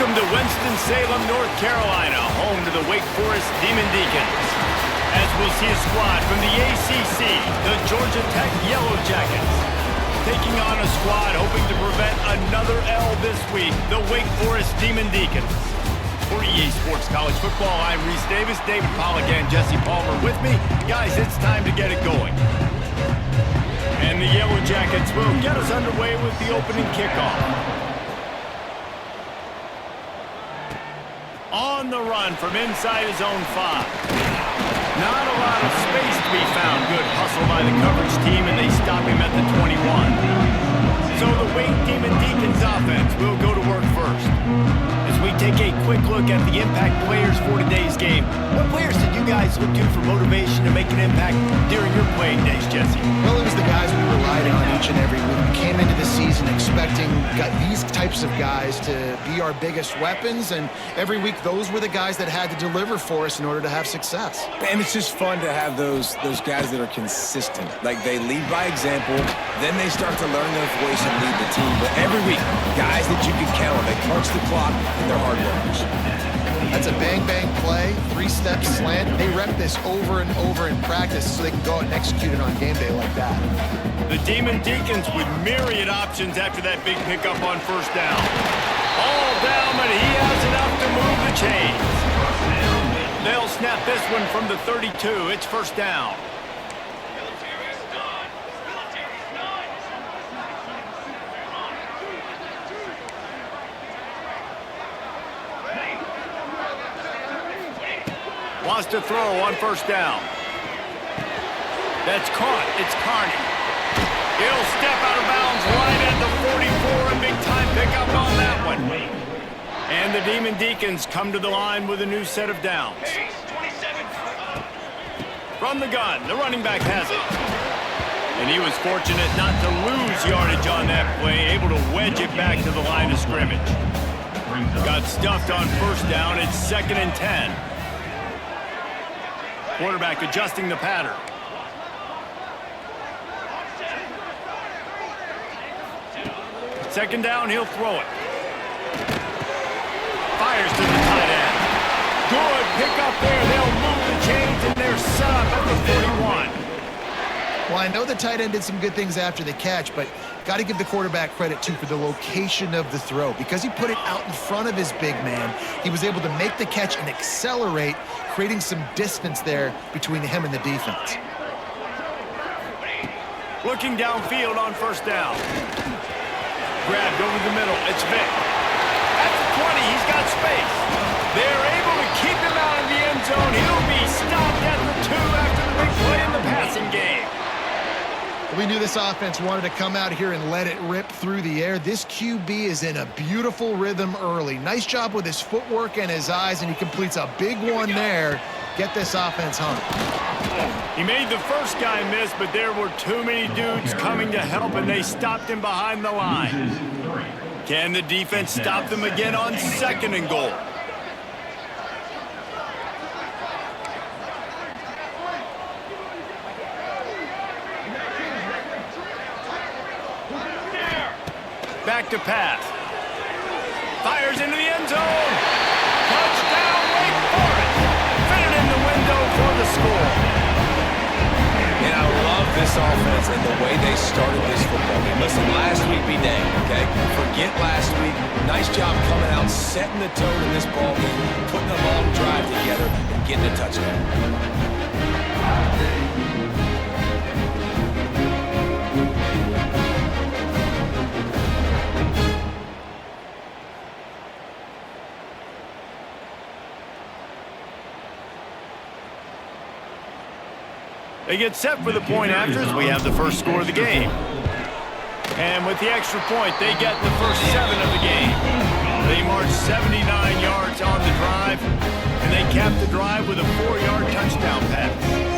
Welcome to Winston-Salem, North Carolina, home to the Wake Forest Demon Deacons. As we'll see a squad from the ACC, the Georgia Tech Yellow Jackets, taking on a squad hoping to prevent another L this week, the Wake Forest Demon Deacons. For EA Sports College Football, I'm Reese Davis, David Pollack, and Jesse Palmer with me. Guys, it's time to get it going. And the Yellow Jackets will get us underway with the opening kickoff. On the run from inside his own 5. Not a lot of space to be found. Good hustle by the coverage team, and they stop him at the 21. So the Wake Demon Deacons offense will go to work first. As we take a quick look at the impact players for today's game, what players did you guys look to for motivation to make an impact during your playing days, Jesse? Well, it was the guys we relied on each and every week. We came into the season expecting these types of guys to be our biggest weapons, and every week those were the guys that had to deliver for us in order to have success. And it's just fun to have those guys that are consistent. Like, they lead by example, then they start to learn their voice and lead the team. But every week, guys that you can count on, they punch the clock, and they're hard workers. That's a bang-bang play, 3-step slant. They rep this over and over in practice so they can go out and execute it on game day like that. The Demon Deacons with myriad options after that big pickup on first down. All down, but he has enough to move the chains. They'll snap this one from the 32. It's first down. Wants to throw on first down. That's caught. It's Carney. He'll step out of bounds right at the 44. A big-time pickup on that one. And the Demon Deacons come to the line with a new set of downs. From the gun, the running back has it. And he was fortunate not to lose yardage on that play, able to wedge it back to the line of scrimmage. Got stuffed on first down. It's 2nd and 10. Quarterback adjusting the pattern. Second down, he'll throw it. Fires to the tight end. Good pickup there. They'll move the chains, and they're set up at the 41. Well, I know the tight end did some good things after the catch, but got to give the quarterback credit, too, for the location of the throw. Because he put it out in front of his big man, he was able to make the catch and accelerate, creating some distance there between him and the defense. Looking downfield on first down. Grabbed over the middle. It's Vick. At the 20, he's got space. They're able to keep him out of the end zone. He'll be stopped at the 2 after the big play in the passing game. We knew this offense wanted to come out here and let it rip through the air. This QB is in a beautiful rhythm early. Nice job with his footwork and his eyes, and he completes a big one there. Get this offense hung. He made the first guy miss, but there were too many dudes coming to help, and they stopped him behind the line. Can the defense stop them again on 2nd and goal? Back to pass. Fires into the end zone. Touchdown, Wake Forest. Fitted in the window for the score. And I love this offense and the way they started this football game. Listen, last week be dang, okay? Forget last week. Nice job coming out, setting the tone in this ball game, putting a long drive together, and getting a touchdown. They get set for the point after as we have the first score of the game. And with the extra point, they get the first 7 of the game. They march 79 yards on the drive, and they cap the drive with a 4-yard touchdown pass.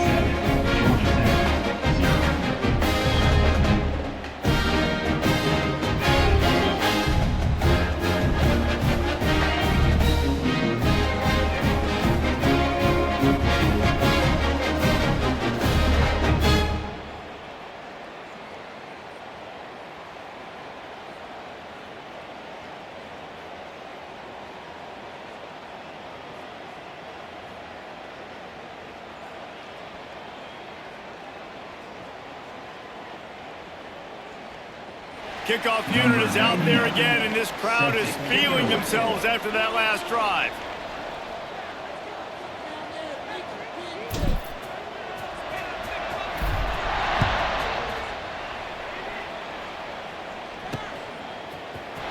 Kickoff unit is out there again, and this crowd is feeling themselves after that last drive.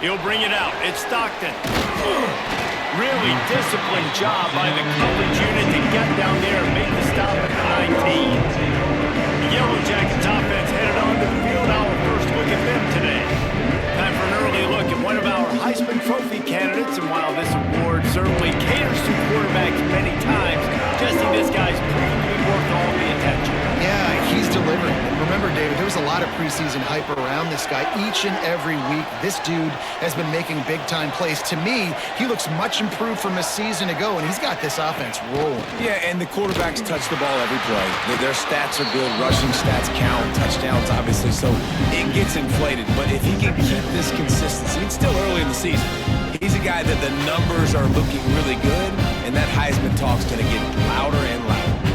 He'll bring it out. It's Stockton. Really disciplined job by the coverage unit to get down there and make the stop at the 19. The Yellow Jackets offense headed on to the field. Our first look at them today. Time for an early look at one of our Heisman Trophy candidates. And while this award certainly caters to quarterbacks many times, Jesse, this guy's proven to be worth all the attention. Yeah, he's delivering. And remember, David, there was a lot of preseason hype around this guy. Each and every week, this dude has been making big-time plays. To me, he looks much improved from a season ago, and he's got this offense rolling. Yeah, and the quarterbacks touch the ball every play. Their stats are good. Rushing stats count. Touchdowns, obviously, so it gets inflated. But if he can keep this consistency, it's still early in the season. He's a guy that the numbers are looking really good, and that Heisman talk's going to get louder and louder.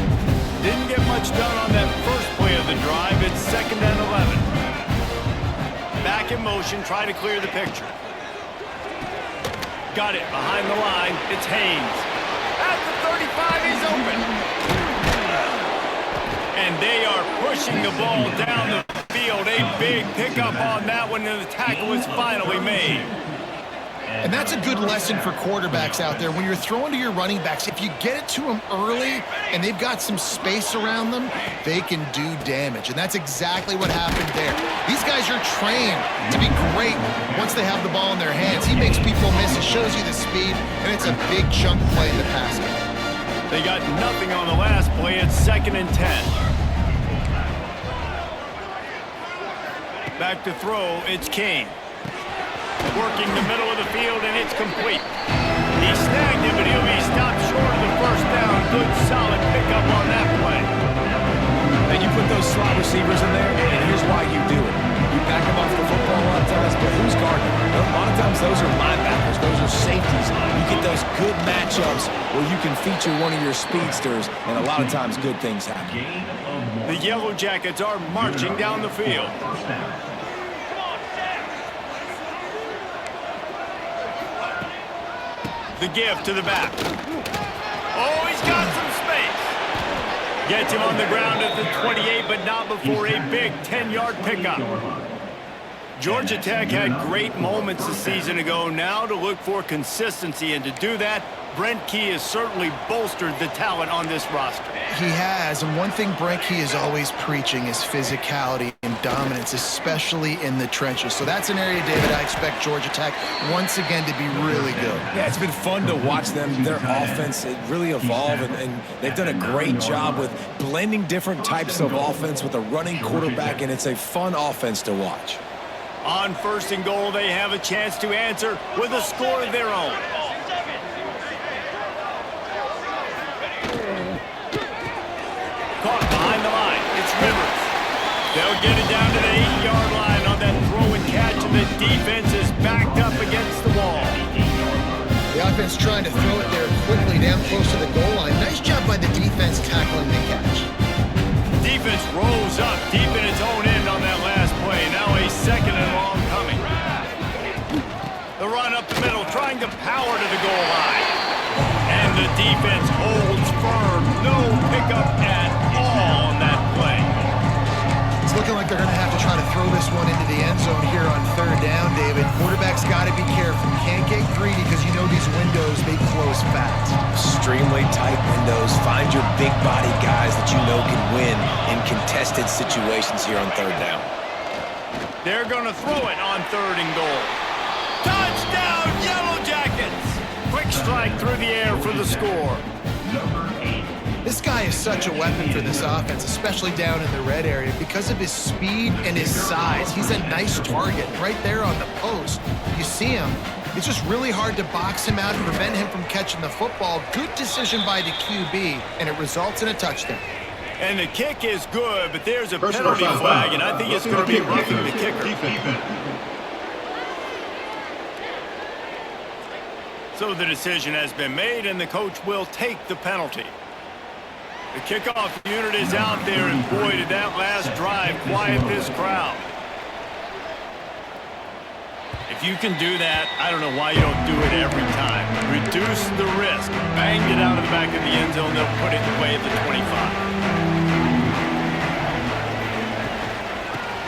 Didn't get much done on that first play of the drive. It's 2nd and 11. Back in motion, try to clear the picture. Got it behind the line. It's Haynes. At the 35, he's open. And they are pushing the ball down the field. A big pickup on that one, and the tackle is finally made. And that's a good lesson for quarterbacks out there. When you're throwing to your running backs, if you get it to them early and they've got some space around them, they can do damage. And that's exactly what happened there. These guys are trained to be great once they have the ball in their hands. He makes people miss. It shows you the speed, and it's a big chunk play in the pass game. They got nothing on the last play. It's 2nd and 10. Back to throw. It's Kane. Working the middle of the field, and it's complete. He snagged it, but he'll be stopped short of the first down. Good, solid pickup on that play. And you put those slot receivers in there, and here's why you do it. You back them off the football a lot of times, but who's guarding them? A lot of times those are linebackers, those are safeties. You get those good matchups where you can feature one of your speedsters, and a lot of times good things happen. The Yellow Jackets are marching down the field. The give to the back. Oh, he's got some space. Gets him on the ground at the 28, but not before a big 10-yard pickup. Georgia Tech had great moments a season ago. Now to look for consistency, and to do that, Brent Key has certainly bolstered the talent on this roster. He has, and one thing Brent Key is always preaching is physicality and dominance, especially in the trenches. So that's an area, David, I expect Georgia Tech once again to be really good. Yeah, it's been fun to watch them, their offense really evolve, and they've done a great job with blending different types of offense with a running quarterback, and it's a fun offense to watch. On 1st and goal, they have a chance to answer with a score of their own. Caught behind the line. It's Rivers. They'll get it down to the 8-yard line on that throw and catch, and the defense is backed up against the wall. The offense trying to throw it there quickly down close to the goal line. Nice job by the defense tackling the catch. Defense rolls up deep in its own end on that last play. Now a 2nd and long coming. The run up the middle, trying to power to the goal line. And the defense holds firm. No pickup at all on that play. It's looking like they're going to have to try to throw this one into the end zone here on 3rd down, David. Quarterback's got to be careful. You can't get greedy because you know these windows, they close fast. Extremely tight windows. Find your big body guys that you know can win in contested situations here on 3rd down. They're going to throw it on 3rd and goal. Touchdown, Yellow Jackets! Quick strike through the air for the score. This guy is such a weapon for this offense, especially down in the red area. Because of his speed and his size, he's a nice target right there on the post. You see him. It's just really hard to box him out and prevent him from catching the football. Good decision by the QB, and it results in a touchdown. And the kick is good, but there's a penalty flag, and I think it's going to be roughing the kicker. So the decision has been made, and the coach will take the penalty. The kickoff unit is out there, and boy, did that last drive quiet this crowd. If you can do that, I don't know why you don't do it every time. Reduce the risk. Banged it out of the back of the end zone. They'll put it away at the 25.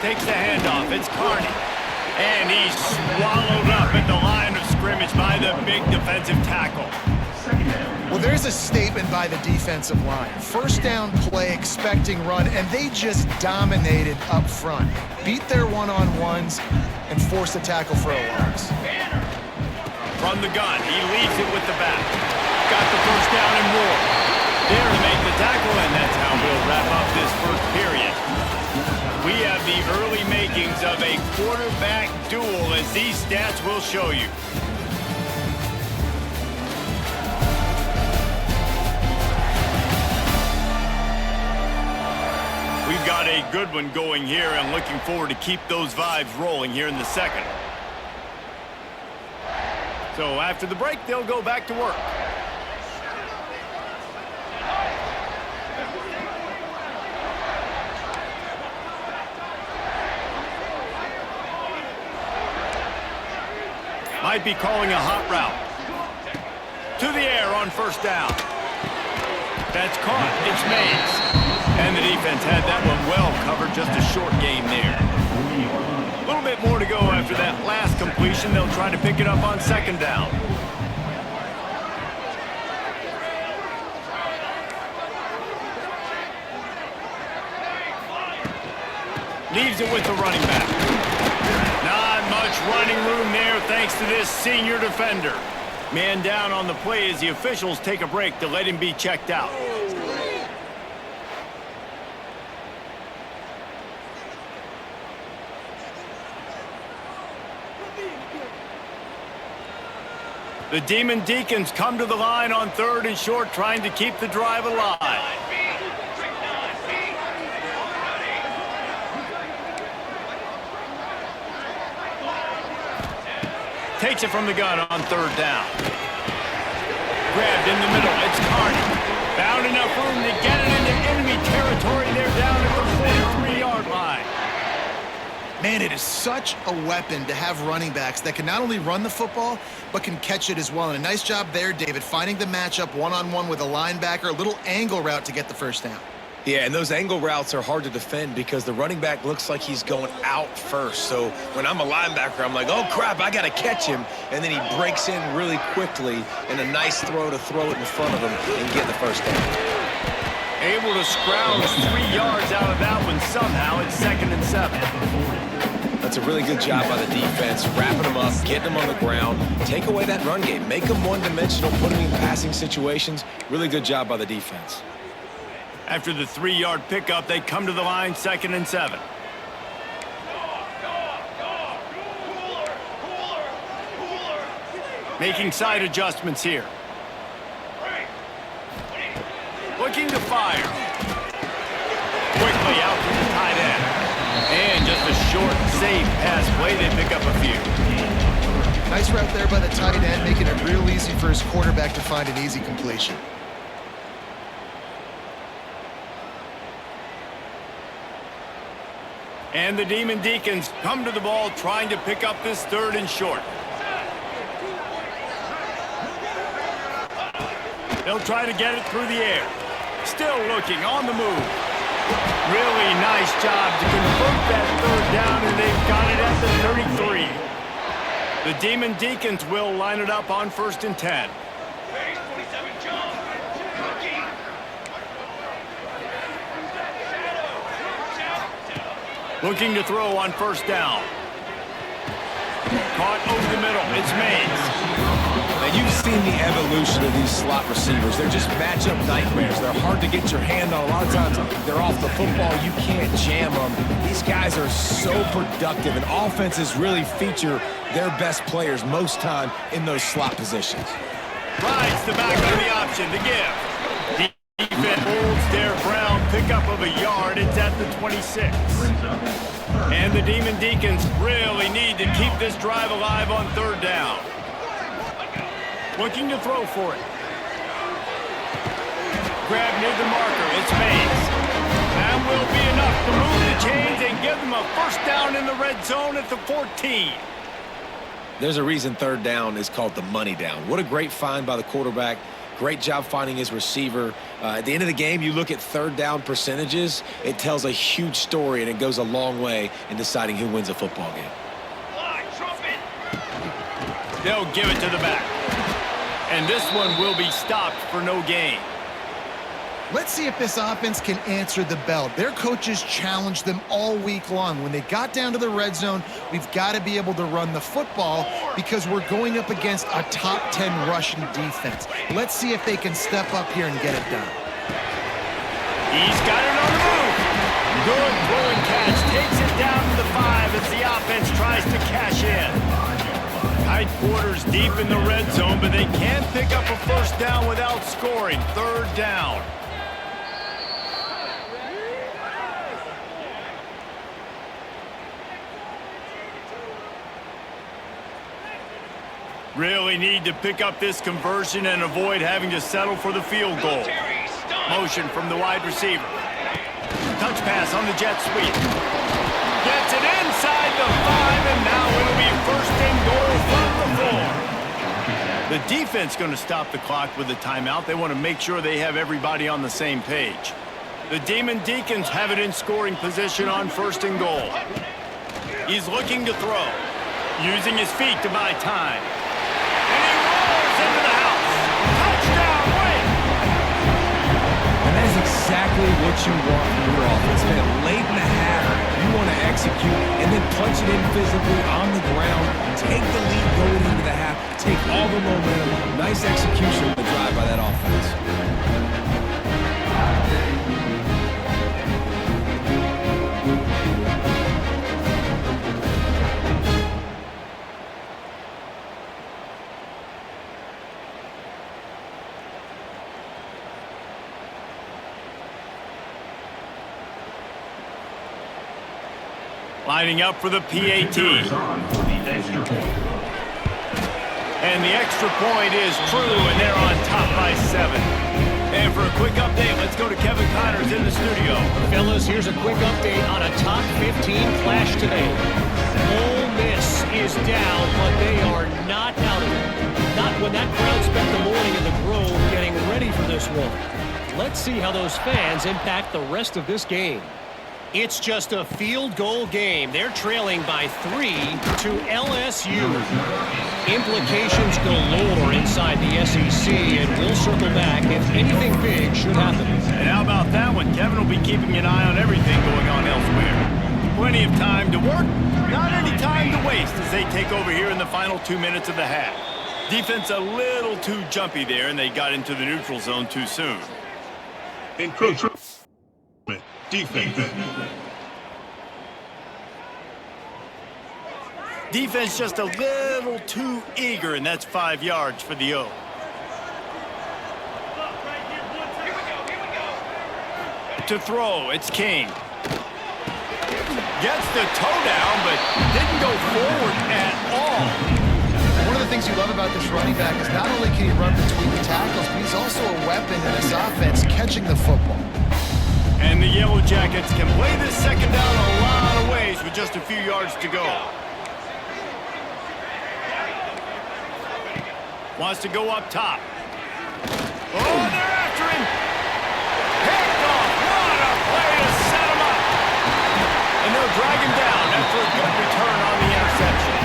Takes the handoff. It's Carney. And he's swallowed up at the line of scrimmage by the big defensive tackle. Well, there's a statement by the defensive line. First down play, expecting run, and they just dominated up front. Beat their one-on-ones and forced a tackle for a loss. From the gun, he leaves it with the back. Got the first down and more. There to make the tackle, and that's how we'll wrap up this first period. We have the early makings of a quarterback duel, as these stats will show you. We've got a good one going here, and looking forward to keep those vibes rolling here in the second. So after the break, they'll go back to work. Might be calling a hot route. To the air on first down. That's caught. It's Mays. And the defense had that one well covered. Just a short gain there. A little bit more to go after that last completion. They'll try to pick it up on second down. Leaves it with the running back. Not much running room there thanks to this senior defender. Man down on the play as the officials take a break to let him be checked out. The Demon Deacons come to the line on third and short, trying to keep the drive alive. Takes it from the gun on third down. Grabbed in the middle. It's Carney. Found enough room to get it into enemy territory. They're down at the 43-yard line. Man, it is such a weapon to have running backs that can not only run the football, but can catch it as well. And a nice job there, David, finding the matchup one-on-one with a linebacker, a little angle route to get the first down. Yeah, and those angle routes are hard to defend because the running back looks like he's going out first. So when I'm a linebacker, I'm like, oh, crap, I got to catch him. And then he breaks in really quickly, and a nice throw to throw it in front of him and get the first down. Able to scrounge 3 yards out of that one somehow. It's 2nd and 7. That's a really good job by the defense, wrapping them up, getting them on the ground, take away that run game, make them one-dimensional, put them in passing situations. Really good job by the defense. After the 3-yard pickup, they come to the line, 2nd and 7. Making side adjustments here. Looking to fire. Quickly out to the tight end. And just a short, safe pass play. They pick up a few. Nice route there by the tight end, making it real easy for his quarterback to find an easy completion. And the Demon Deacons come to the ball, trying to pick up this 3rd and short. They'll try to get it through the air. Still looking on the move. Really nice job to convert that 3rd down, and they've got it at the 33. The Demon Deacons will line it up on 1st and 10. Looking to throw on 1st down. Caught over the middle. It's Mays. Now, you've seen the evolution of these slot receivers. They're just matchup nightmares. They're hard to get your hand on. A lot of times, they're off the football. You can't jam them. These guys are so productive, and offenses really feature their best players most time in those slot positions. Rides the back on the option to give. Defense holds their ground, pickup of a yard. It's at the 26. And the Demon Deacons really need to keep this drive alive on 3rd down. Looking to throw for it. Grab near the marker. It's Mays. That will be enough to move the chains and give them a 1st down in the red zone at the 14. There's a reason third down is called the money down. What a great find by the quarterback. Great job finding his receiver. At the end of the game, you look at third down percentages. It tells a huge story, and it goes a long way in deciding who wins a football game. They'll give it to the back. And this one will be stopped for no gain. Let's see if this offense can answer the bell. Their coaches challenged them all week long. When they got down to the red zone, we've got to be able to run the football because we're going up against a top 10 rushing defense. Let's see if they can step up here and get it done. He's got it on the move. Good throwing catch. Takes it down to the 5 as the offense tries to cash in. Tight quarters deep in the red zone, but they can't pick up a first down without scoring. Third down. Really need to pick up this conversion and avoid having to settle for the field goal. Motion from the wide receiver. Touch pass on the jet sweep. Gets it inside the 5, and now it'll be first and goal from the 4. The defense going to stop the clock with a timeout. They want to make sure they have everybody on the same page. The Demon Deacons have it in scoring position on first and goal. He's looking to throw, using his feet to buy time. And he rolls into the house. Touchdown, win! And that's exactly what you want from your offense. Man, late in the half, you want to execute and then punch it in physically on the ground. Take the lead going into the half. Take all the momentum. Nice execution of the drive by that offense. Lining up for the PAT. And the extra point is true, and they're on top by 7. And for a quick update, let's go to Kevin Connors in the studio. Fellas, here's a quick update on a top 15 clash today. Ole Miss is down, but they are not out of it. Not when that crowd spent the morning in the Grove getting ready for this one. Let's see how those fans impact the rest of this game. It's just a field goal game. They're trailing by 3 to LSU. Implications galore inside the SEC, and we'll circle back if anything big should happen. And how about that one? Kevin will be keeping an eye on everything going on elsewhere. Plenty of time to work, not any time to waste as they take over here in the final 2 minutes of the half. Defense a little too jumpy there, and they got into the neutral zone too soon. Defense. Defense just a little too eager, and that's 5 yards for the O. To throw, it's King. Gets the toe down, but didn't go forward at all. One of the things you love about this running back is not only can he run between the tackles, but he's also a weapon in this offense catching the football. And the Yellow Jackets can play this second down a lot of ways with just a few yards to go. Wants to go up top. Oh, they're after him. Picked off. What a play to set him up. And they'll drag him down after a good return on the interception.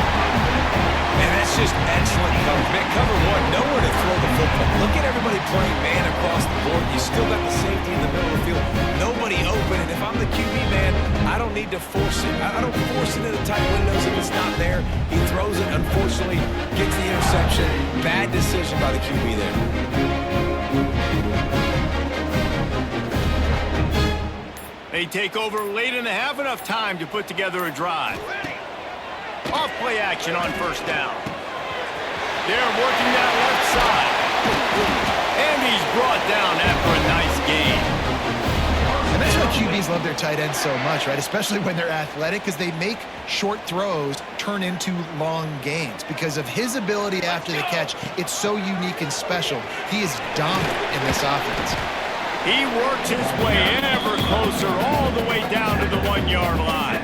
Man, that's just excellent coverage. Man, cover one, nowhere to throw the football. Look at everybody playing man across the board. You still got the safety in the middle of the field. Nobody open. And if I'm the QB, man, I don't need to force it. I don't force it into tight windows if it's not there. He throws it, unfortunately, gets the interception. Bad decision by the QB there. They take over late in the half, enough time to put together a drive. Off play action on first down. They're working that left side. And he's brought down after a nice gain. And that's why QBs love their tight ends so much, right? Especially when they're athletic, because they make short throws turn into long gains. Because of his ability after the catch, it's so unique and special. He is dominant in this offense. He works his way ever closer all the way down to the 1-yard line.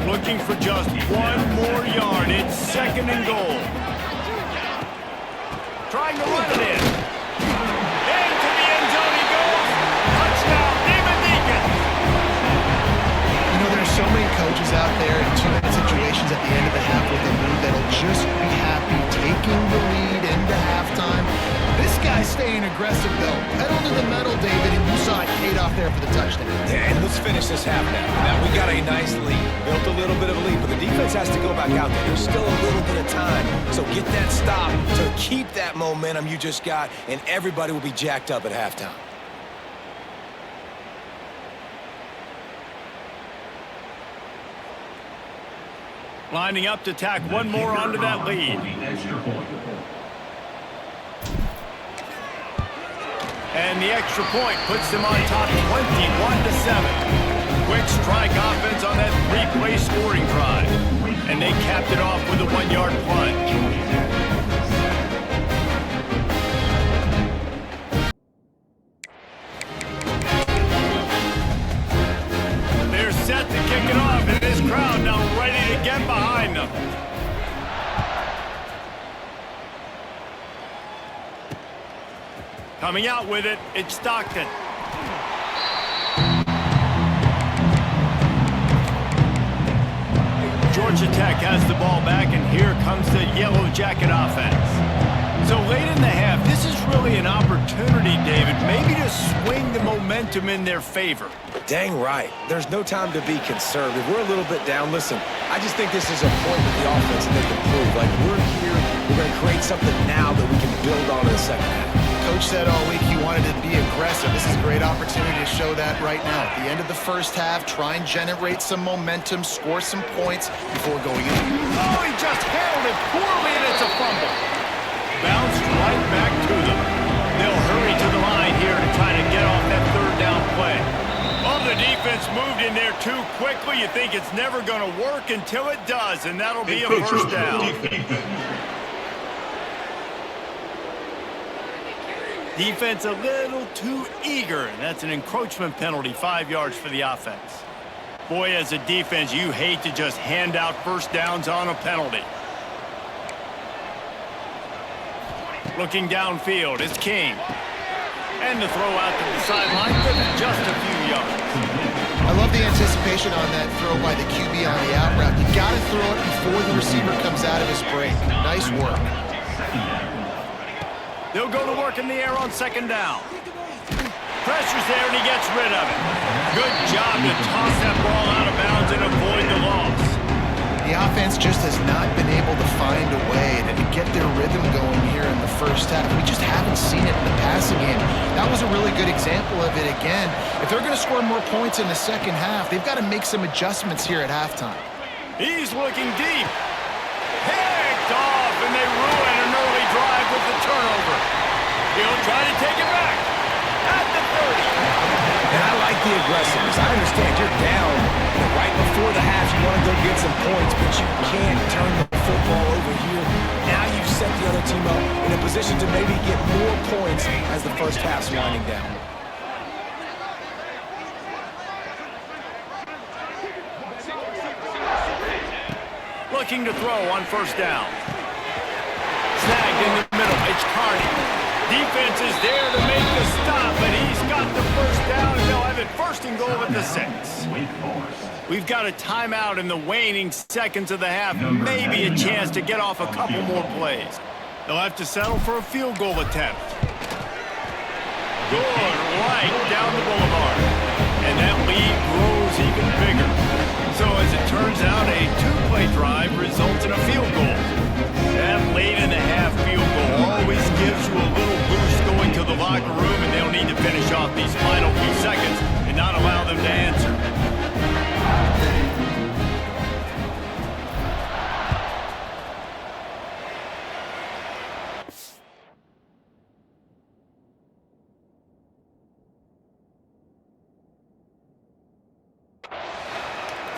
Looking for just one more yard. It's 2nd and goal. Trying to run it in. Into the end zone he goes. Touchdown, Demon Deacons. You know, there's so many coaches out there in 2-minute situations at the end of the half with a move that'll just be happy taking the lead into halftime. This guy's staying aggressive, though. Pedal to the metal, David, and you saw it paid off there for the touchdown. Yeah, and let's finish this half now. Now, we got a nice lead. Built a little bit of a lead, but the defense has to go back out there. There's still a little bit of time. So get that stop to keep that momentum you just got, and everybody will be jacked up at halftime. Lining up to tack one more onto that lead. And the extra point puts them on top 21-7. Quick strike offense on that 3-play scoring drive. And they capped it off with a 1-yard plunge. They're set to kick it off, and this crowd now ready to get behind them. Coming out with it, it's Stockton. Georgia Tech has the ball back, and here comes the Yellow Jacket offense. So late in the half, this is really an opportunity, David, maybe to swing the momentum in their favor. Dang right. There's no time to be conservative. We're a little bit down. Listen, I just think this is a point with the offense that they can prove. Like, we're here, we're going to create something now that we can build on in the second half. Coach said all week he wanted to be aggressive. This is a great opportunity to show that right now. At the end of the first half, try and generate some momentum, score some points before going in. Oh, he just handled it poorly, and it's a fumble. Bounced right back to them. They'll hurry to the line here to try to get off that 3rd down play. Oh, the defense moved in there too quickly. You think it's never going to work until it does, and that'll be a first down. Defense a little too eager, and that's an encroachment penalty, 5 yards for the offense. Boy, as a defense, you hate to just hand out first downs on a penalty. Looking downfield, it's King. And the throw out to the sideline for just a few yards. I love the anticipation on that throw by the QB on the out route. You got to throw it before the receiver comes out of his break. Nice work. They'll go to work in the air on 2nd down. Pressure's there, and he gets rid of it. Good job to toss that ball out of bounds and avoid the loss. The offense just has not been able to find a way to get their rhythm going here in the first half. We just haven't seen it in the passing game. That was a really good example of it again. If they're going to score more points in the second half, they've got to make some adjustments here at halftime. He's looking deep. Picked off, and they ruin an early drive with the turnover. He'll try to take it back at the 30. And I like the aggressiveness. I understand you're down right before the half. You want to go get some points, but you can't turn the football over here. Now you've set the other team up in a position to maybe get more points as the first half's winding down. Looking to throw on 1st down. Snagged in the middle. It's Carney. Defense is there to make the stop, but he's got the first down, and they'll have it 1st and goal at the 6. We've got a timeout in the waning seconds of the half. Maybe a chance to get off a couple more plays. They'll have to settle for a field goal attempt. Good right down the boulevard. And that lead grows even bigger. So as it turns out, a 2-play drive results in a field goal. That late in the half field goal always gives you a little boost going to the locker room, and they'll need to finish off these final few seconds and not allow them to answer.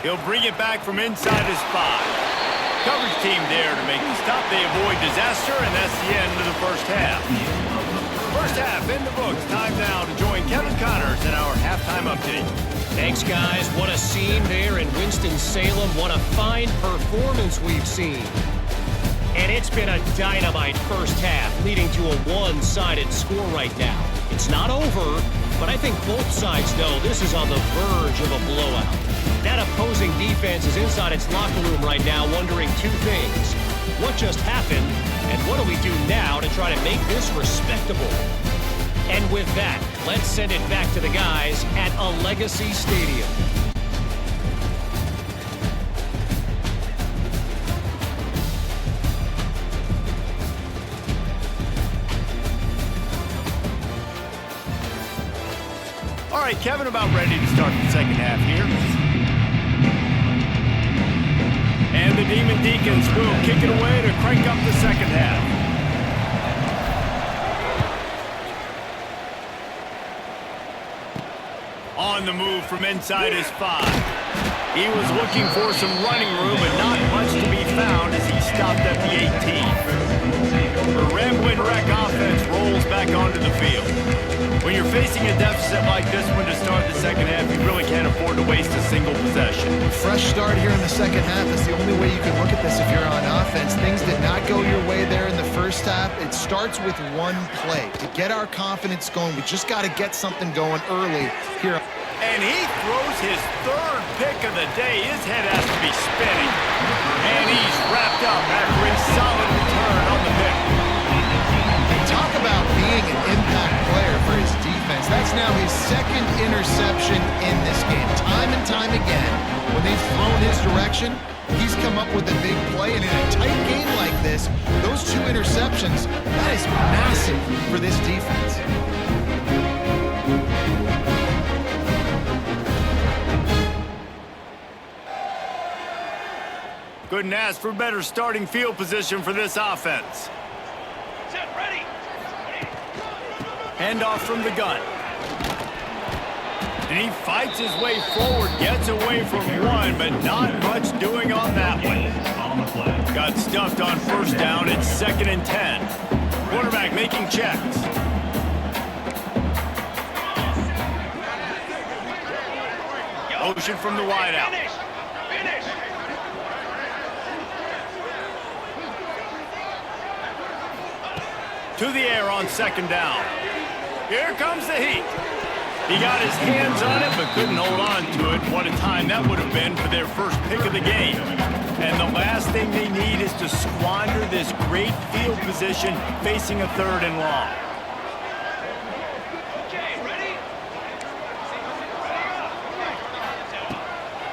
He'll bring it back from inside his spot. Coverage team there to make the stop. They avoid disaster, and that's the end of the first half. First half in the books. Time now to join Kevin Connors in our halftime update. Thanks, guys. What a scene there in Winston-Salem. What a fine performance we've seen. And it's been a dynamite first half, leading to a one-sided score right now. It's not over, but I think both sides know this is on the verge of a blowout. That opposing defense is inside its locker room right now wondering two things. What just happened, and what do we do now to try to make this respectable? And with that, let's send it back to the guys at a Legacy Stadium. All right, Kevin, about ready to start the second half here. And the Demon Deacons will kick it away to crank up the second half. On the move from inside his 5. He was looking for some running room, but not much to be found as he stopped at the 18. The Ramblin' Wreck offense rolls back onto the field. When you're facing a deficit like this one to start the second half, you really can't afford to waste a single possession. Fresh start here in the second half is the only way you can look at this if you're on offense. Things did not go your way there in the first half. It starts with one play. To get our confidence going, we just got to get something going early here. And he throws his third pick of the day. His head has to be spinning. And he's wrapped up after a solid return on the pick. Talk about being an impact player for his defense. That's now his second interception in this game. Time and time again, when they've thrown his direction, he's come up with a big play. And in a tight game like this, those 2 interceptions, that is massive for this defense. Couldn't ask for better starting field position for this offense. Handoff from the gun. And he fights his way forward, gets away from one, but not much doing on that one. Got stuffed on first down. It's 2nd and 10. Quarterback making checks. Motion from the wideout. To the air on 2nd down. Here comes the heat. He got his hands on it, but couldn't hold on to it. What a time that would have been for their first pick of the game. And the last thing they need is to squander this great field position facing a 3rd and long.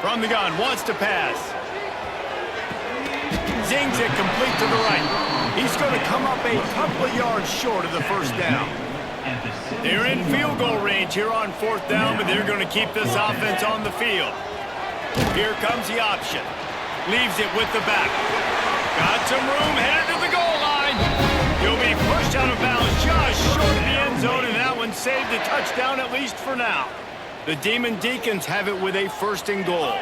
From the gun, wants to pass. Zings it complete to the right. He's going to come up a couple of yards short of the first down. They're in field goal range here on 4th down, but they're going to keep this offense on the field. Here comes the option. Leaves it with the back. Got some room, headed to the goal line. He'll be pushed out of bounds just short of the end zone, and that one saved a touchdown at least for now. The Demon Deacons have it with a 1st and goal.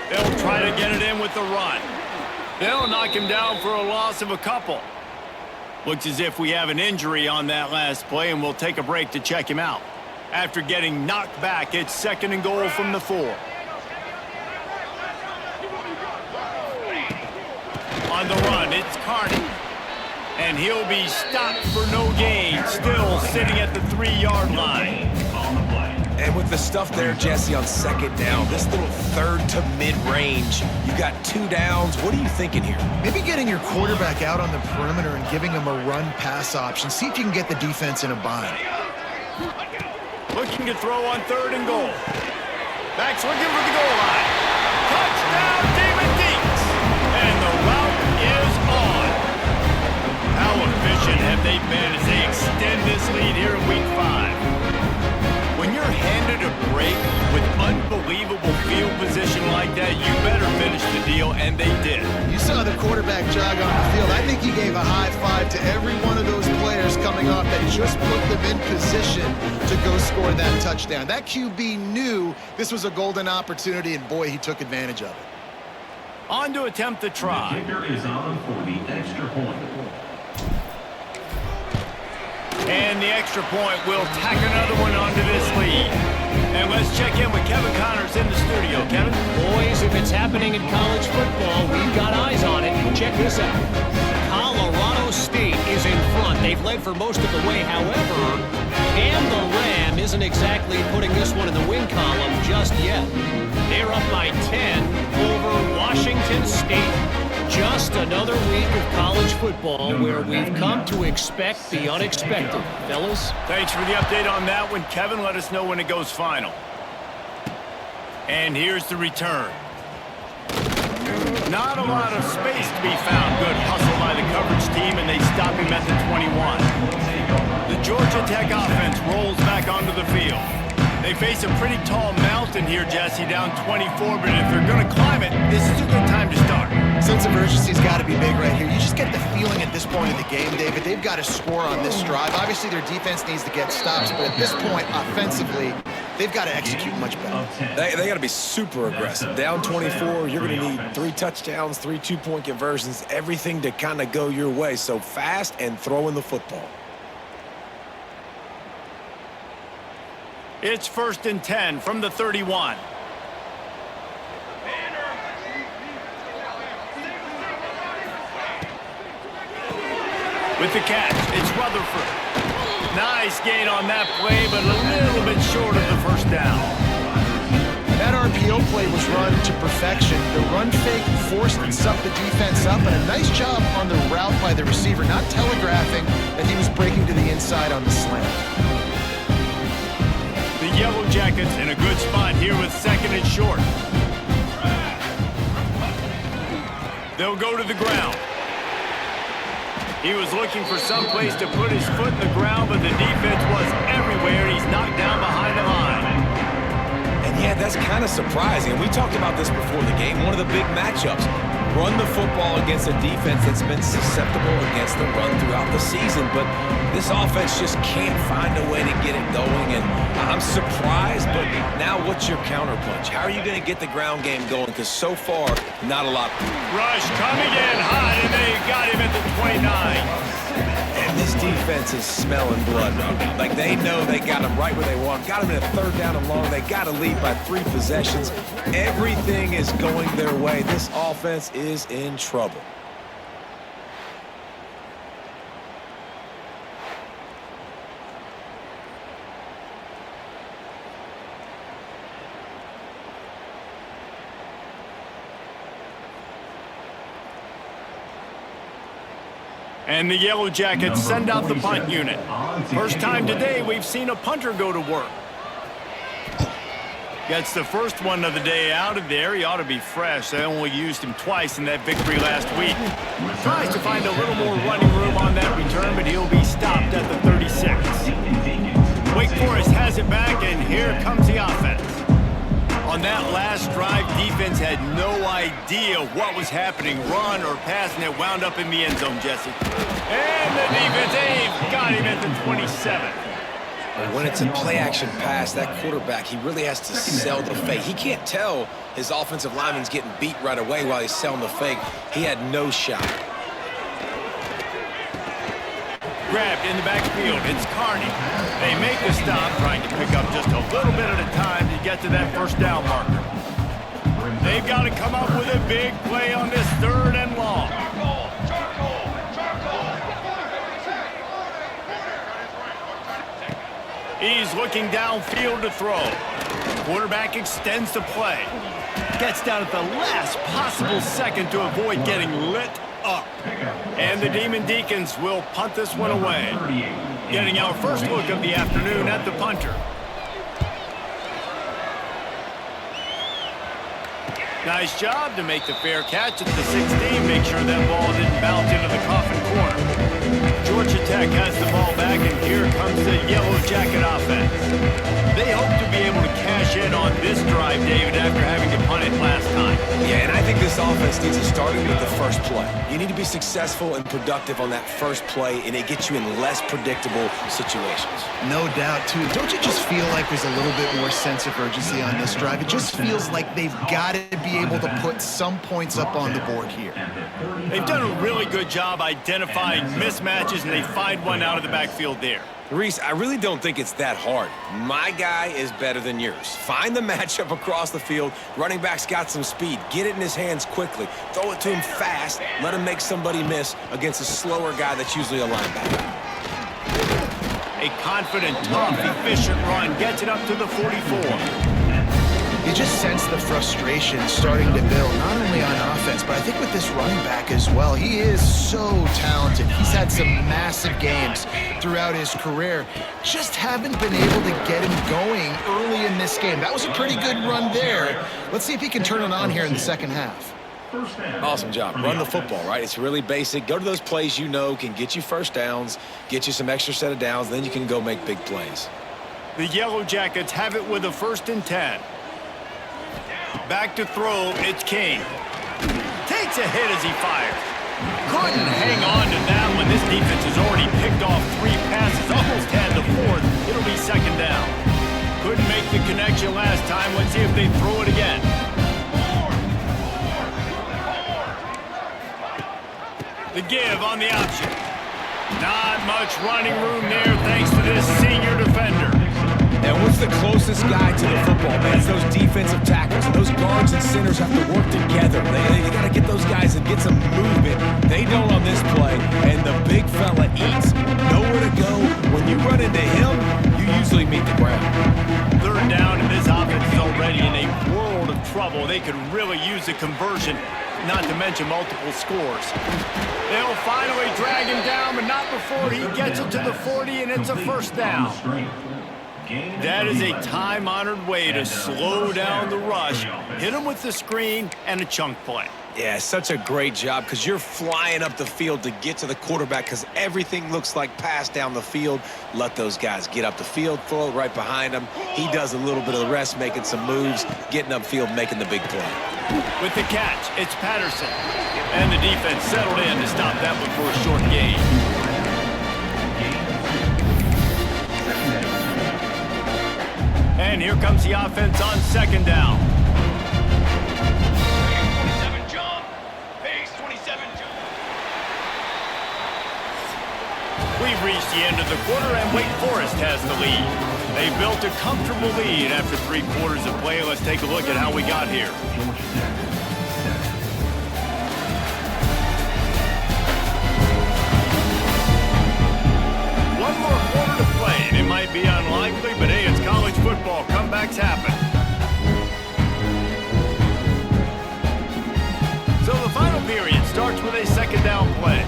They'll try to get it in with the run. They'll knock him down for a loss of a couple. Looks as if we have an injury on that last play, and we'll take a break to check him out. After getting knocked back, it's 2nd and goal from the 4. On the run, it's Carney. And he'll be stopped for no gain, still sitting at the 3-yard line. And with the stuff there, Jesse, on 2nd down, this little 3rd to mid-range, you got 2 downs. What are you thinking here? Maybe getting your quarterback out on the perimeter and giving him a run-pass option. See if you can get the defense in a bind. Looking to throw on 3rd and goal. Back's looking for the goal line. Touchdown, Demon Deacons! And the route is on. How efficient have they been as they extend this lead here in Week 5? When you're handed a break with unbelievable field position like that, you better finish the deal, and they did. You saw the quarterback jog on the field. I think he gave a high five to every one of those players coming off that just put them in position to go score that touchdown. That QB knew this was a golden opportunity, and boy, he took advantage of it. On to attempt the try. The kicker is on for the extra point. And the extra point will tack another one onto this lead. And let's check in with Kevin Connors in the studio. Kevin? Boys, if it's happening in college football, we've got eyes on it. Check this out. Colorado State is in front. They've led for most of the way. However, Cam the Ram isn't exactly putting this one in the win column just yet. They're up by 10 over Washington State. Just another week of college football where we've come to expect the unexpected. Fellas? Thanks for the update on that one, Kevin. Let us know when it goes final. And here's the return. Not a lot of space to be found. Good hustle by the coverage team, and they stop him at the 21. The Georgia Tech offense rolls back onto the field. They face a pretty tall mountain here, Jesse, down 24, but if they're going to climb it, this is a good time to start. Sense of urgency's got to be big right here. You just get the feeling at this point of the game, David, they've got to score on this drive. Obviously, their defense needs to get stops, but at this point, offensively, they've got to execute much better. They got to be super aggressive. Down 24, you're going to need 3 touchdowns, 3 two-point conversions, everything to kind of go your way. So fast and throwing the football. It's 1st and 10 from the 31. With the catch, it's Rutherford. Nice gain on that play, but a little bit short of the first down. That RPO play was run to perfection. The run fake forced and sucked the defense up, and a nice job on the route by the receiver, not telegraphing that he was breaking to the inside on the slant. The Yellow Jackets in a good spot here with 2nd and short. They'll go to the ground. He was looking for some place to put his foot in the ground, but the defense was everywhere. He's knocked down behind the line. And yeah, that's kind of surprising. We talked about this before the game. One of the big matchups. Run the football against a defense that's been susceptible against the run throughout the season. But this offense just can't find a way to get it going. And I'm surprised, but now what's your counterpunch? How are you going to get the ground game going? Because so far, not a lot. Rush coming in hot, and they got him at the 29. And this defense is smelling blood right now. Like, they know they got him right where they want. Got him in a 3rd down and long. They got to lead by 3 possessions. Everything is going their way. This offense is in trouble. And the Yellow Jackets send out the punt unit. First time today we've seen a punter go to work. Gets the first one of the day out of there. He ought to be fresh. They only used him twice in that victory last week. Tries to find a little more running room on that return, but he'll be stopped at the 36. Wake Forest has it back, and here comes the offense. On that last drive, defense had no idea what was happening, run or pass, and it wound up in the end zone, Jesse. And the defense, got him at the 27. When it's a play-action pass, that quarterback, he really has to sell the fake. He can't tell his offensive lineman's getting beat right away while he's selling the fake. He had no shot. Grabbed in the backfield, it's Carney. They make the stop, trying to pick up just a little bit at a time to get to that first down marker. They've got to come up with a big play on this 3rd and long. He's looking downfield to throw. Quarterback extends the play. Gets down at the last possible second to avoid getting lit up. And the Demon Deacons will punt this one away. Getting our first look of the afternoon at the punter. Nice job to make the fair catch at the 16. Make sure that ball didn't bounce into the coffin corner. Georgia Tech has the ball back, and here comes the Yellow Jacket offense. They hope to be able to cash in on this drive, David, after having to punt it last time. Yeah, and I think this offense needs to start with the first play. You need to be successful and productive on that first play, and it gets you in less predictable situations. No doubt, too. Don't you just feel like there's a little bit more sense of urgency on this drive? It just feels like they've got to be able to put some points up on the board here. They've done a really good job identifying mismatches, and they find one out of the backfield there. Reese, I really don't think it's that hard. My guy is better than yours. Find the matchup across the field. Running back's got some speed. Get it in his hands quickly. Throw it to him fast. Let him make somebody miss against a slower guy that's usually a linebacker. A confident, tough, efficient run gets it up to the 44. You just sense the frustration starting to build, not only on offense, but I think with this running back as well. He is so talented. He's had some massive games throughout his career. Just haven't been able to get him going early in this game. That was a pretty good run there. Let's see if he can turn it on here in the second half. Awesome job. Run the football, right? It's really basic. Go to those plays you know can get you first downs, get you some extra set of downs, then you can go make big plays. The Yellow Jackets have it with a 1st and 10. Back to throw, it's Kane. Takes a hit as he fires. Couldn't hang on to that one. This defense has already picked off 3 passes, almost had the 4th. It'll be 2nd down. Couldn't make the connection last time. Let's see if they throw it again. The give on the option. Not much running room there thanks to this senior defender. And what's the closest guy to the football, man? It's those defensive tackles. Those guards and centers have to work together. They got to get those guys and get some movement. They don't on this play, and the big fella eats. Nowhere to go. When you run into him, you usually meet the ground. 3rd down, and this offense is already in a world of trouble. They could really use a conversion, not to mention multiple scores. They'll finally drag him down, but not before he gets it to the 40, and it's a 1st down. That is a time-honored way to slow down the rush, hit him with the screen, and a chunk play. Yeah, such a great job because you're flying up the field to get to the quarterback because everything looks like pass down the field. Let those guys get up the field, throw it right behind him. He does a little bit of the rest, making some moves, getting upfield, making the big play. With the catch, it's Patterson. And the defense settled in to stop that one for a short gain. And here comes the offense on 2nd down. We've reached the end of the quarter, and Wake Forest has the lead. They built a comfortable lead after 3 quarters of play. Let's take a look at how we got here. One more quarter to play, and it might be unlikely, but hey, it's college football. Comebacks happen. So the final period starts with a 2nd down play.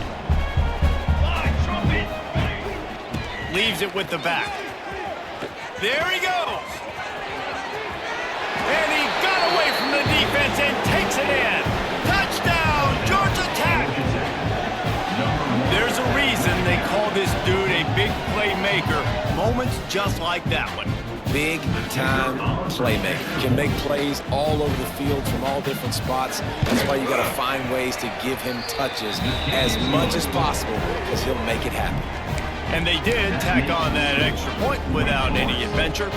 Leaves it with the back. There he goes. And he got away from the defense and takes it in. Touchdown, Georgia Tech. There's a reason they call this dude a big playmaker. Moments just like that one. Big-time playmaker. Can make plays all over the field from all different spots. That's why you got to find ways to give him touches as much as possible because he'll make it happen. And they did tack on that extra point without any adventure.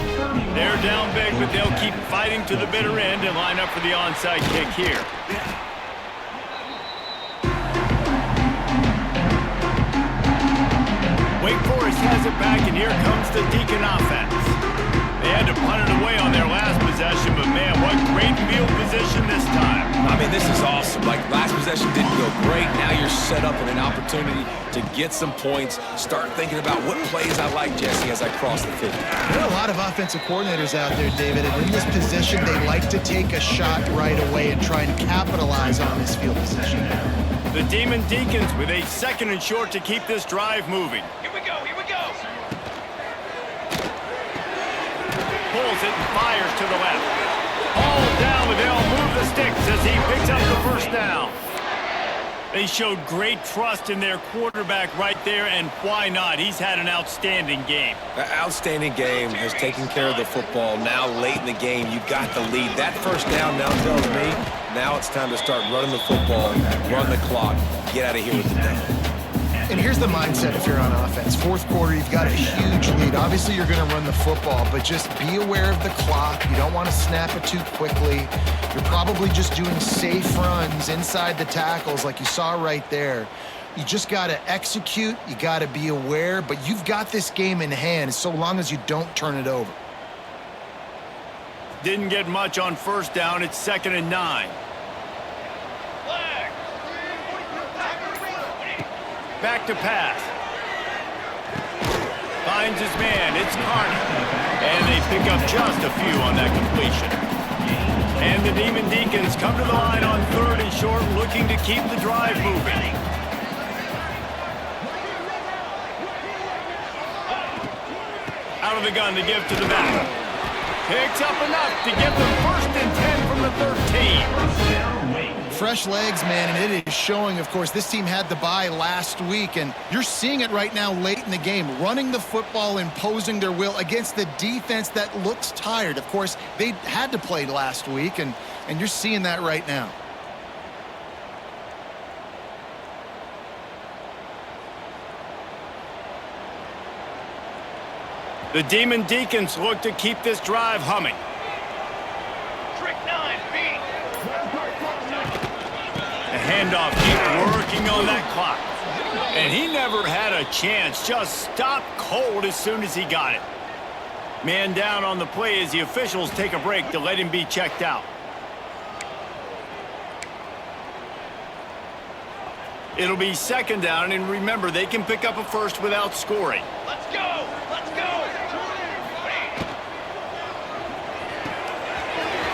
They're down big, but they'll keep fighting to the bitter end and line up for the onside kick here. Wake Forest has it back, and here comes the Deacon offense. They had to punt it away on their last possession, but man, what great field position this time. I mean, this is awesome. Like, last possession didn't go great. Now you're set up in an opportunity to get some points. Start thinking about what plays I like, Jesse, as I cross the 50. There are a lot of offensive coordinators out there, David, and in this position, they like to take a shot right away and try and capitalize on this field position. The Demon Deacons with a 2nd and short to keep this drive moving. Here we go, here we go. Pulls it and fires to the left. All down, but they'll move the sticks as he picks up the 1st down. They showed great trust in their quarterback right there, and why not? He's had an outstanding game. Outstanding game, has taken care of the football. Now late in the game, you got the lead. That first down now tells me now it's time to start running the football, run the clock, get out of here with the down. And here's the mindset if you're on offense. Fourth quarter, you've got a huge lead. Obviously, you're going to run the football, but just be aware of the clock. You don't want to snap it too quickly. You're probably just doing safe runs inside the tackles like you saw right there. You just got to execute. You got to be aware, but you've got this game in hand so long as you don't turn it over. Didn't get much on first down. It's 2nd and 9. Back to pass. Finds his man. It's Carney. And they pick up just a few on that completion. And the Demon Deacons come to the line on 3rd and short, looking to keep the drive moving. Out of the gun to give to the back. Picks up enough to give them 1st and 10 from the 13. Fresh legs, man, and it is showing, of course. This team had the bye last week, and you're seeing it right now late in the game, running the football, imposing their will against the defense that looks tired. Of course, they had to play last week, and you're seeing that right now. The Demon Deacons look to keep this drive humming. The handoff, keep working on that clock. And he never had a chance, just stopped cold as soon as he got it. Man down on the play as the officials take a break to let him be checked out. It'll be 2nd down, and remember, they can pick up a first without scoring. Let's go! Let's go!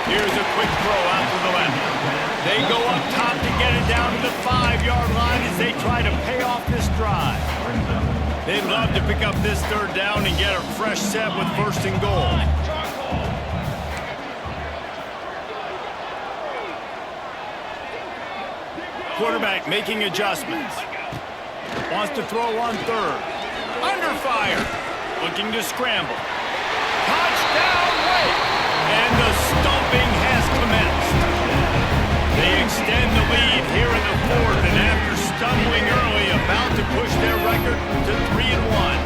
Here's a quick throw out to the left. They go up top to get it down to the 5-yard line as they try to pay off this drive. They'd love to pick up this 3rd down and get a fresh set with 1st and goal. Quarterback making adjustments. Wants to throw on 3rd. Under fire. Looking to scramble. Touchdown, Wake! And the stomping has commenced. They extend the lead here in the 4th, and after stumbling early, about to push their record to 3-1.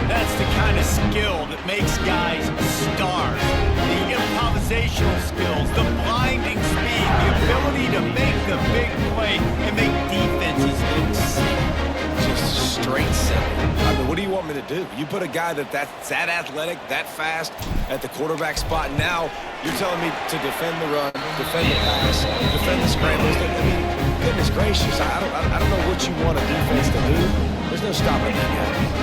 That's the kind of skill that makes guys stars. The improvisational skills, the blinding speed, the ability to make the big play and make defenses look sick. Just straight simple. I mean, what do you want me to do? You put a guy that's that athletic, that fast at the quarterback spot. Now you're telling me to defend the run, defend the pass, defend the scrambles. I mean, goodness gracious, I don't know what you want a defense to do. There's no stopping that guy.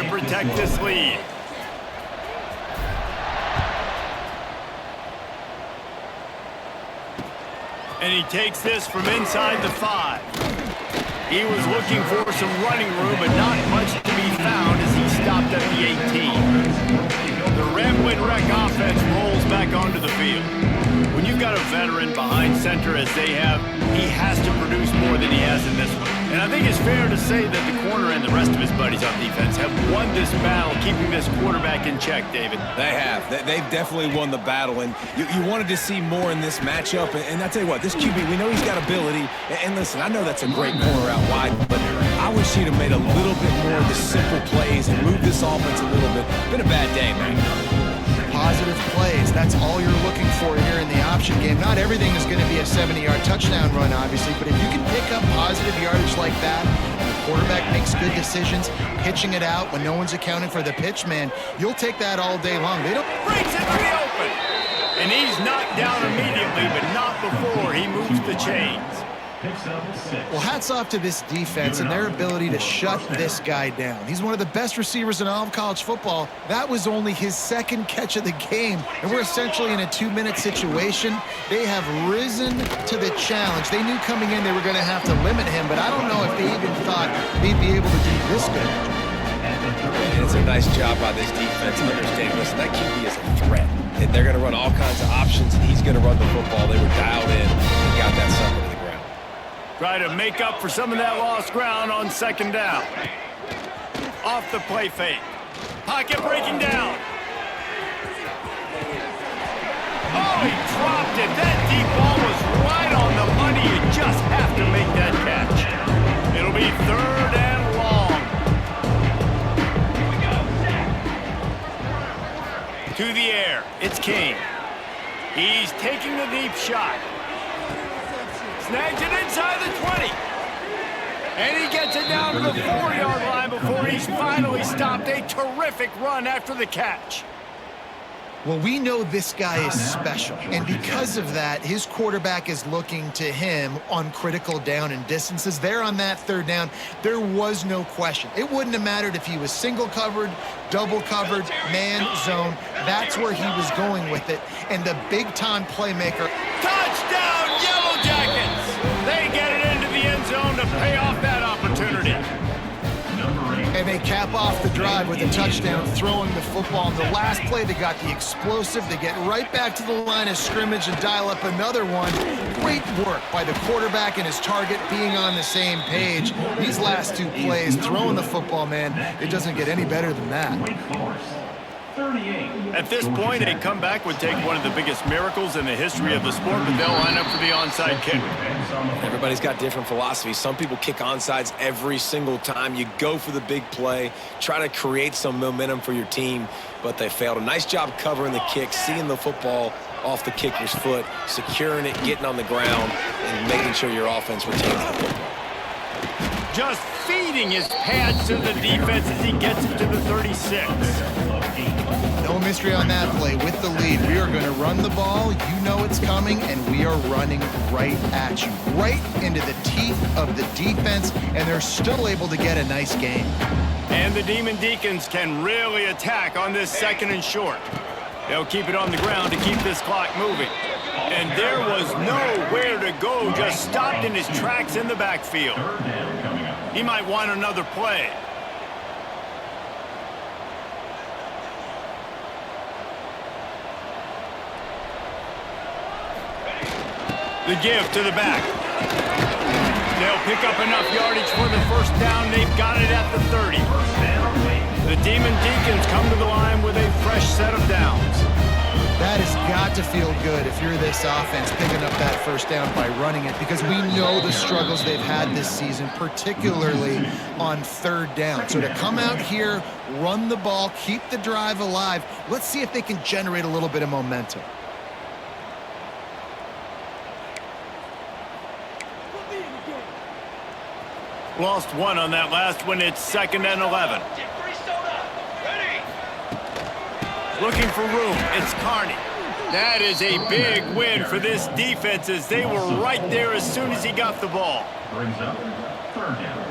Protect this lead. And he takes this from inside the 5. He was looking for some running room, but not much to be found as he stopped at the 18. The Ramblin' Wreck offense rolls back onto the field. When you've got a veteran behind center as they have, he has to produce more than he has in this one. And I think it's fair to say that the corner and the rest of his buddies on defense have won this battle, keeping this quarterback in check, David. They have. They've definitely won the battle, and you wanted to see more in this matchup. And I tell you what, this QB, we know he's got ability. And listen, I know that's a great corner out wide, but I wish he'd have made a little bit more of the simple plays and moved this offense a little bit. Been a bad day, man. Positive plays. That's all you're looking for here in the option game. Not everything is going to be a 70-yard touchdown run, obviously, but if you can pick up positive yardage like that, and the quarterback makes good decisions, pitching it out when no one's accounting for the pitch, man, you'll take that all day long. They don't... Breaks it to the open. And he's knocked down immediately, but not before he moves the chains. Well, hats off to this defense and their ability to shut this guy down. He's one of the best receivers in all of college football. That was only his second catch of the game, and we're essentially in a 2-minute situation. They have risen to the challenge. They knew coming in they were going to have to limit him, but I don't know if they even thought they'd be able to do this good. And it's a nice job by this defense understanding, listen, that QB is a threat. And they're going to run all kinds of options, and he's going to run the football. They were dialed in and got that sucker to the ground. Try to make up for some of that lost ground on second down. Off the play fake. Pocket breaking down. Oh, he dropped it. That deep ball was right on the money. You just have to make that catch. It'll be 3rd and long. To the air. It's Kane. He's taking the deep shot. Snags it inside the 20. And he gets it down to the 4-yard line before he's finally stopped. A terrific run after the catch. Well, we know this guy is special, and because of that, his quarterback is looking to him on critical down and distances. There on that 3rd down, there was no question. It wouldn't have mattered if he was single covered, double covered, man zone. That's where he was going with it, and the big-time playmaker. Touchdown, Yellow Jackets! They get it into the end zone to pay off that opportunity. And they cap off the drive with a touchdown, throwing the football. In the last play, they got the explosive. They get right back to the line of scrimmage and dial up another one. Great work by the quarterback and his target being on the same page. These last 2 plays, throwing the football, man, it doesn't get any better than that. At this point, a comeback would take one of the biggest miracles in the history of the sport, but they'll line up for the onside kick. Everybody's got different philosophies. Some people kick onside every single time. You go for the big play, try to create some momentum for your team, but they failed. A nice job covering the kick, seeing the football off the kicker's foot, securing it, getting on the ground, and making sure your offense retains the football. Just feeding his pads to the defense as he gets it to the 36. No mystery on that play. With the lead, we are going to run the ball. You know it's coming, and we are running right at you, right into the teeth of the defense, and they're still able to get a nice gain. And the Demon Deacons can really attack on this 2nd and short. They'll keep it on the ground to keep this clock moving. And there was nowhere to go, just stopped in his tracks in the backfield. He might want another play. The give to the back. They'll pick up enough yardage for the 1st down. They've got it at the 30. The Demon Deacons come to the line with a fresh set of downs. That has got to feel good if you're this offense picking up that 1st down by running it, because we know the struggles they've had this season, particularly on 3rd down. So to come out here, run the ball, keep the drive alive, let's see if they can generate a little bit of momentum. Lost 1 on that last one. It's 2nd and 11. Looking for room. It's Carney. That is a big win for this defense as they were right there as soon as he got the ball. Brings up 3rd down.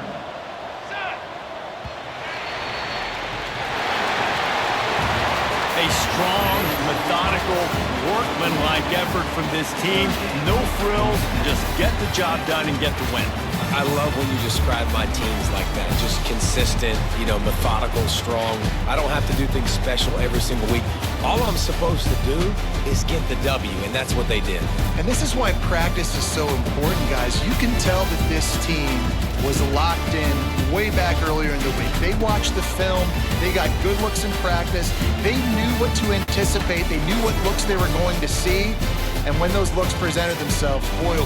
A strong, methodical, workmanlike effort from this team. No frills, just get the job done and get the win. I love when you describe my teams like that. Just consistent, methodical, strong. I don't have to do things special every single week. All I'm supposed to do is get the W, and that's what they did. And this is why practice is so important, guys. You can tell that this team was locked in way back earlier in the week. They watched the film. They got good looks in practice. They knew what to anticipate. They knew what looks they were going to see. And when those looks presented themselves, boy, oh boy,